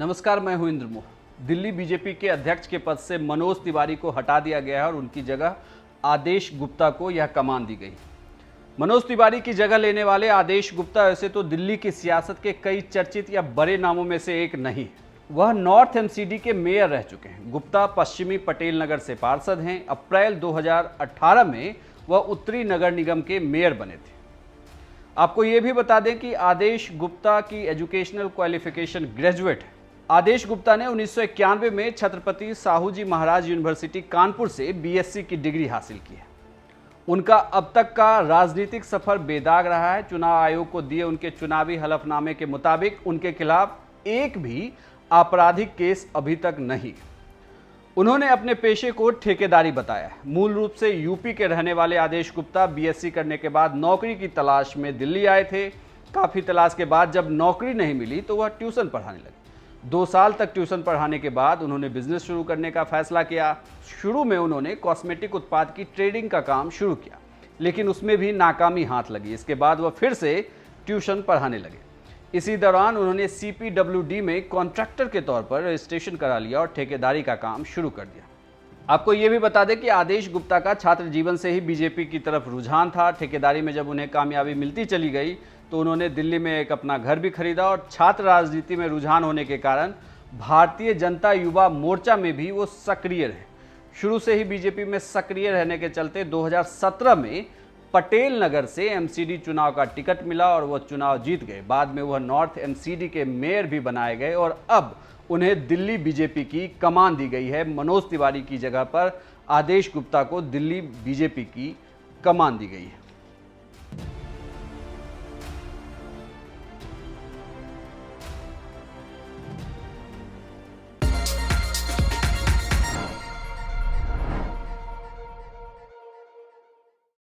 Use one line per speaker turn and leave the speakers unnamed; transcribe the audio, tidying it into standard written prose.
नमस्कार, मैं हूं इंद्रमोह। दिल्ली बीजेपी के अध्यक्ष के पद से मनोज तिवारी को हटा दिया गया है और उनकी जगह आदेश गुप्ता को यह कमान दी गई। मनोज तिवारी की जगह लेने वाले आदेश गुप्ता वैसे तो दिल्ली की सियासत के कई चर्चित या बड़े नामों में से एक नहीं, वह नॉर्थ एमसीडी के मेयर रह चुके हैं। गुप्ता पश्चिमी पटेल नगर से पार्षद हैं। अप्रैल 2018 में वह उत्तरी नगर निगम के मेयर बने थे। आपको ये भी बता दें कि आदेश गुप्ता की एजुकेशनल क्वालिफिकेशन ग्रेजुएट है। आदेश गुप्ता ने 1991 में छत्रपति साहू जी महाराज यूनिवर्सिटी कानपुर से बीएससी की डिग्री हासिल की है। उनका अब तक का राजनीतिक सफर बेदाग रहा है। चुनाव आयोग को दिए उनके चुनावी हलफनामे के मुताबिक उनके खिलाफ एक भी आपराधिक केस अभी तक नहीं। उन्होंने अपने पेशे को ठेकेदारी बताया है। मूल रूप से यूपी के रहने वाले आदेश गुप्ता बीएससी करने के बाद नौकरी की तलाश में दिल्ली आए थे। काफ़ी तलाश के बाद जब नौकरी नहीं मिली तो वह ट्यूशन पढ़ाने लगे। 2 साल तक ट्यूशन पढ़ाने के बाद उन्होंने बिजनेस शुरू करने का फैसला किया। शुरू में उन्होंने कॉस्मेटिक उत्पाद की ट्रेडिंग का काम शुरू किया, लेकिन उसमें भी नाकामी हाथ लगी। इसके बाद वह फिर से ट्यूशन पढ़ाने लगे। इसी दौरान उन्होंने CPWD में कॉन्ट्रैक्टर के तौर पर रजिस्ट्रेशन करा लिया और ठेकेदारी का काम शुरू कर दिया। आपको ये भी बता दें कि आदेश गुप्ता का छात्र जीवन से ही बीजेपी की तरफ रुझान था। ठेकेदारी में जब उन्हें कामयाबी मिलती चली गई तो उन्होंने दिल्ली में एक अपना घर भी खरीदा और छात्र राजनीति में रुझान होने के कारण भारतीय जनता युवा मोर्चा में भी वो सक्रिय रहे। शुरू से ही बीजेपी में सक्रिय रहने के चलते 2017 में पटेल नगर से एमसीडी चुनाव का टिकट मिला और वह चुनाव जीत गए। बाद में वह नॉर्थ एमसीडी के मेयर भी बनाए गए और अब उन्हें दिल्ली बीजेपी की कमान दी गई है। मनोज तिवारी की जगह पर आदेश गुप्ता को दिल्ली बीजेपी की कमान दी गई है।